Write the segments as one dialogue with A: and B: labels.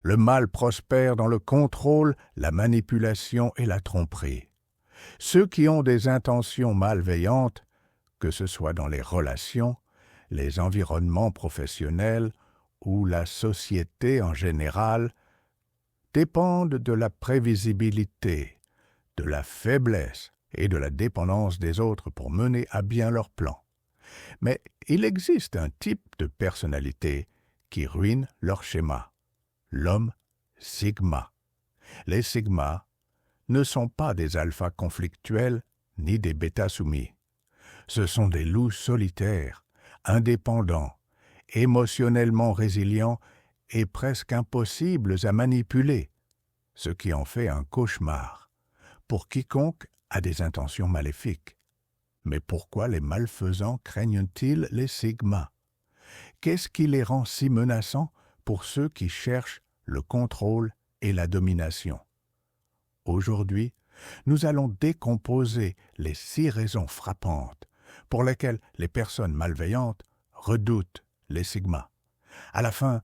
A: Le mal prospère dans le contrôle, la manipulation et la tromperie. Ceux qui ont des intentions malveillantes, que ce soit dans les relations, les environnements professionnels ou la société en général, dépendent de la prévisibilité, de la faiblesse et de la dépendance des autres pour mener à bien leurs plans. Mais il existe un type de personnalité qui ruine leur schéma, l'homme sigma. Les sigmas ne sont pas des alphas conflictuels ni des bêtas soumis. Ce sont des loups solitaires, indépendants, émotionnellement résilients et presque impossibles à manipuler, ce qui en fait un cauchemar pour quiconque a des intentions maléfiques. Mais pourquoi les malfaisants craignent-ils les sigmas? Qu'est-ce qui les rend si menaçants pour ceux qui cherchent le contrôle et la domination? Aujourd'hui, nous allons décomposer les 6 raisons frappantes pour lesquelles les personnes malveillantes redoutent les sigmas. À la fin,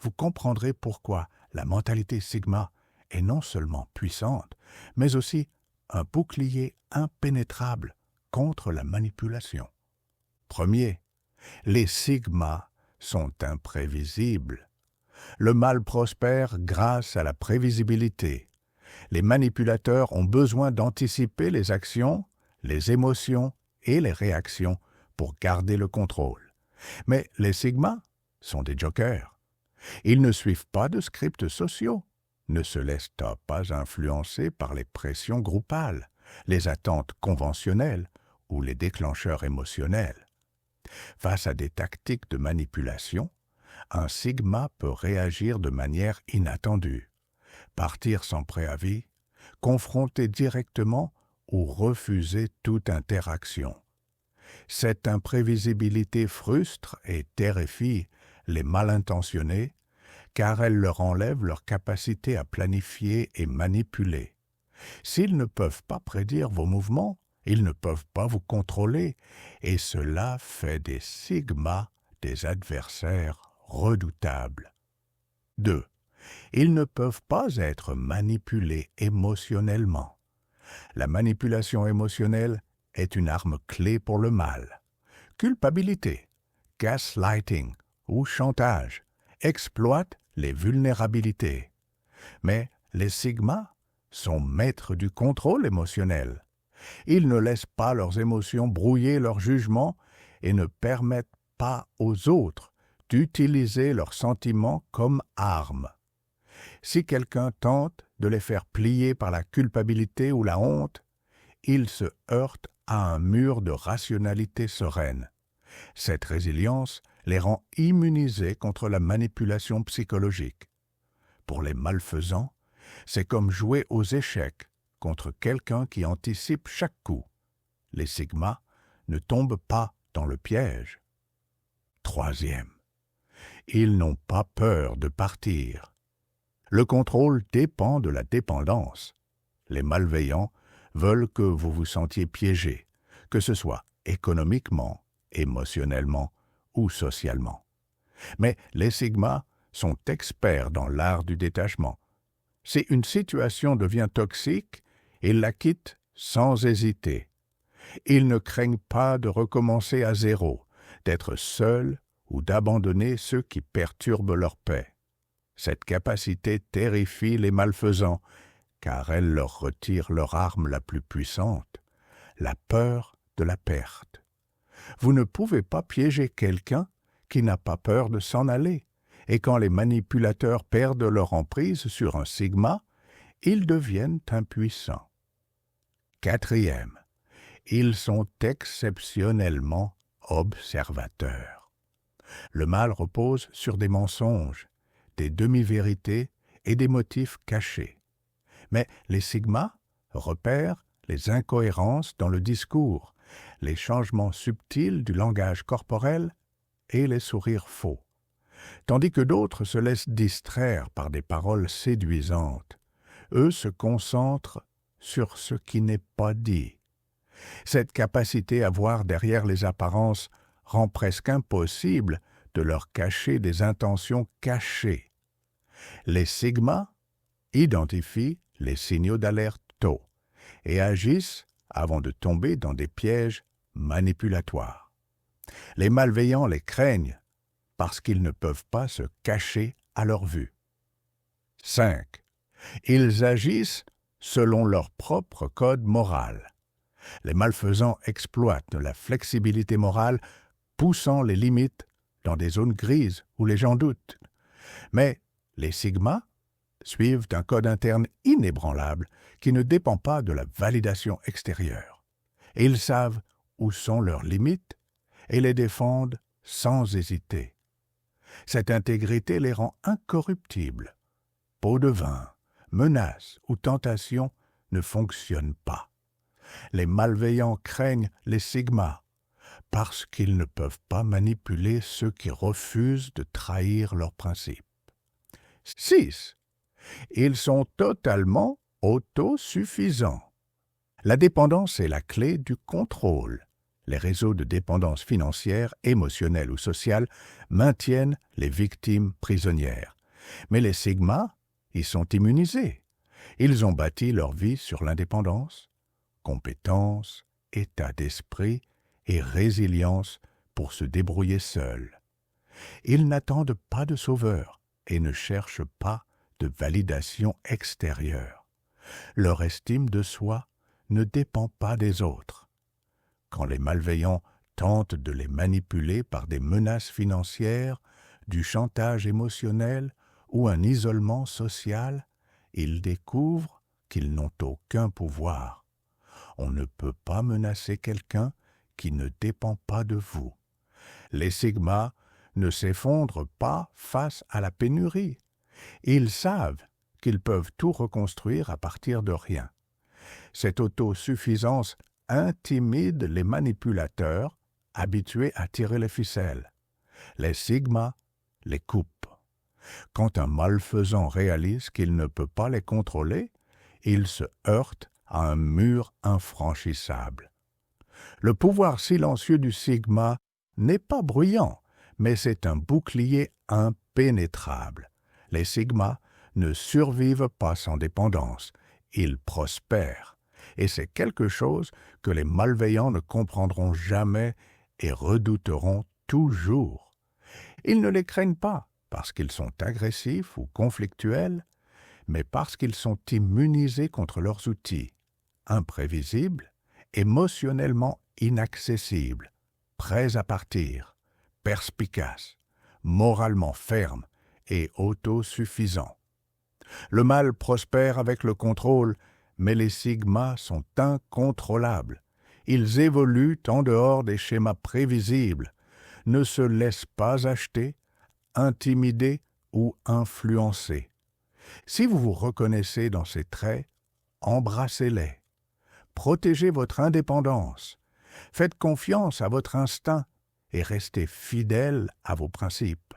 A: vous comprendrez pourquoi la mentalité sigma est non seulement puissante, mais aussi un bouclier impénétrable contre la manipulation. Premier, les sigmas sont imprévisibles. Le mal prospère grâce à la prévisibilité. Les manipulateurs ont besoin d'anticiper les actions, les émotions et les réactions pour garder le contrôle. Mais les sigmas sont des jokers. Ils ne suivent pas de scripts sociaux, ne se laissent pas influencer par les pressions groupales, les attentes conventionnelles ou les déclencheurs émotionnels. Face à des tactiques de manipulation, un sigma peut réagir de manière inattendue, partir sans préavis, confronter directement ou refuser toute interaction. Cette imprévisibilité frustre et terrifie les mal intentionnés car elle leur enlève leur capacité à planifier et manipuler. S'ils ne peuvent pas prédire vos mouvements, ils ne peuvent pas vous contrôler, et cela fait des sigmas des adversaires redoutables. 2. Ils ne peuvent pas être manipulés émotionnellement. La manipulation émotionnelle est une arme clé pour le mal. Culpabilité, gaslighting ou chantage exploitent les vulnérabilités. Mais les sigmas sont maîtres du contrôle émotionnel. Ils ne laissent pas leurs émotions brouiller leur jugement et ne permettent pas aux autres d'utiliser leurs sentiments comme armes. Si quelqu'un tente de les faire plier par la culpabilité ou la honte, il se heurte à un mur de rationalité sereine. Cette résilience les rend immunisés contre la manipulation psychologique. Pour les malfaisants, c'est comme jouer aux échecs contre quelqu'un qui anticipe chaque coup. Les sigmas ne tombent pas dans le piège. 3. Ils n'ont pas peur de partir. Le contrôle dépend de la dépendance. Les malveillants veulent que vous vous sentiez piégé, que ce soit économiquement, émotionnellement ou socialement. Mais les sigmas sont experts dans l'art du détachement. Si une situation devient toxique, ils la quittent sans hésiter. Ils ne craignent pas de recommencer à zéro, d'être seuls ou d'abandonner ceux qui perturbent leur paix. Cette capacité terrifie les malfaisants, car elle leur retire leur arme la plus puissante, la peur de la perte. Vous ne pouvez pas piéger quelqu'un qui n'a pas peur de s'en aller, et quand les manipulateurs perdent leur emprise sur un sigma, ils deviennent impuissants. 4. Ils sont exceptionnellement observateurs. Le mal repose sur des mensonges, des demi-vérités et des motifs cachés. Mais les sigmas repèrent les incohérences dans le discours, les changements subtils du langage corporel et les sourires faux, tandis que d'autres se laissent distraire par des paroles séduisantes. Eux se concentrent sur ce qui n'est pas dit. Cette capacité à voir derrière les apparences rend presque impossible de leur cacher des intentions cachées. Les sigma identifient les signaux d'alerte tôt et agissent avant de tomber dans des pièges manipulatoires. Les malveillants les craignent parce qu'ils ne peuvent pas se cacher à leur vue. 5. Ils agissent selon leur propre code moral. Les malfaisants exploitent la flexibilité morale, poussant les limites dans des zones grises où les gens doutent. Mais les sigma suivent un code interne inébranlable qui ne dépend pas de la validation extérieure. Ils savent où sont leurs limites et les défendent sans hésiter. Cette intégrité les rend incorruptibles. Pot de vin, menaces ou tentations ne fonctionnent pas. Les malveillants craignent les sigma parce qu'ils ne peuvent pas manipuler ceux qui refusent de trahir leurs principes. 6. Ils sont totalement autosuffisants. La dépendance est la clé du contrôle. Les réseaux de dépendance financière, émotionnelle ou sociale maintiennent les victimes prisonnières. Mais les sigma y sont immunisés. Ils ont bâti leur vie sur l'indépendance, compétence, état d'esprit et résilience pour se débrouiller seuls. Ils n'attendent pas de sauveur et ne cherchent pas de validation extérieure. Leur estime de soi ne dépend pas des autres. Quand les malveillants tentent de les manipuler par des menaces financières, du chantage émotionnel ou un isolement social, ils découvrent qu'ils n'ont aucun pouvoir. On ne peut pas menacer quelqu'un qui ne dépend pas de vous. Les sigma ne s'effondrent pas face à la pénurie. Ils savent qu'ils peuvent tout reconstruire à partir de rien. Cette autosuffisance intimide les manipulateurs habitués à tirer les ficelles. Les sigma les coupent. Quand un malfaisant réalise qu'il ne peut pas les contrôler, il se heurte à un mur infranchissable. Le pouvoir silencieux du sigma n'est pas bruyant, mais c'est un bouclier impénétrable. Les sigma ne survivent pas sans dépendance, ils prospèrent. Et c'est quelque chose que les malveillants ne comprendront jamais et redouteront toujours. Ils ne les craignent pas parce qu'ils sont agressifs ou conflictuels, mais parce qu'ils sont immunisés contre leurs outils, imprévisibles, émotionnellement inaccessibles, prêts à partir, perspicaces, moralement fermes et autosuffisants. Le mal prospère avec le contrôle, mais les sigma sont incontrôlables. Ils évoluent en dehors des schémas prévisibles, ne se laissent pas acheter, intimider ou influencer. Si vous vous reconnaissez dans ces traits, embrassez-les. Protégez votre indépendance. Faites confiance à votre instinct et restez fidèle à vos principes.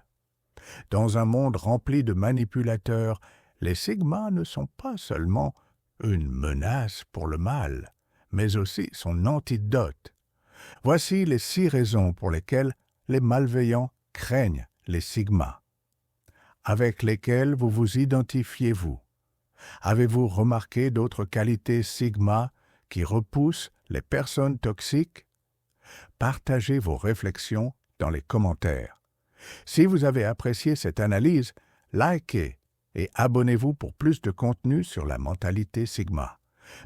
A: Dans un monde rempli de manipulateurs, les sigma ne sont pas seulement une menace pour le mal, mais aussi son antidote. Voici les 6 raisons pour lesquelles les malveillants craignent les sigma. Avec lesquels vous vous identifiez-vous? Avez-vous remarqué d'autres qualités sigma qui repoussent les personnes toxiques? Partagez vos réflexions dans les commentaires. Si vous avez apprécié cette analyse, likez et abonnez-vous pour plus de contenu sur la mentalité sigma.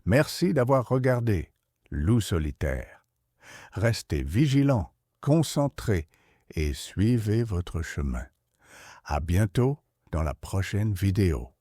A: Merci d'avoir regardé Loup solitaire. Restez vigilants, concentrés et suivez votre chemin. À bientôt dans la prochaine vidéo.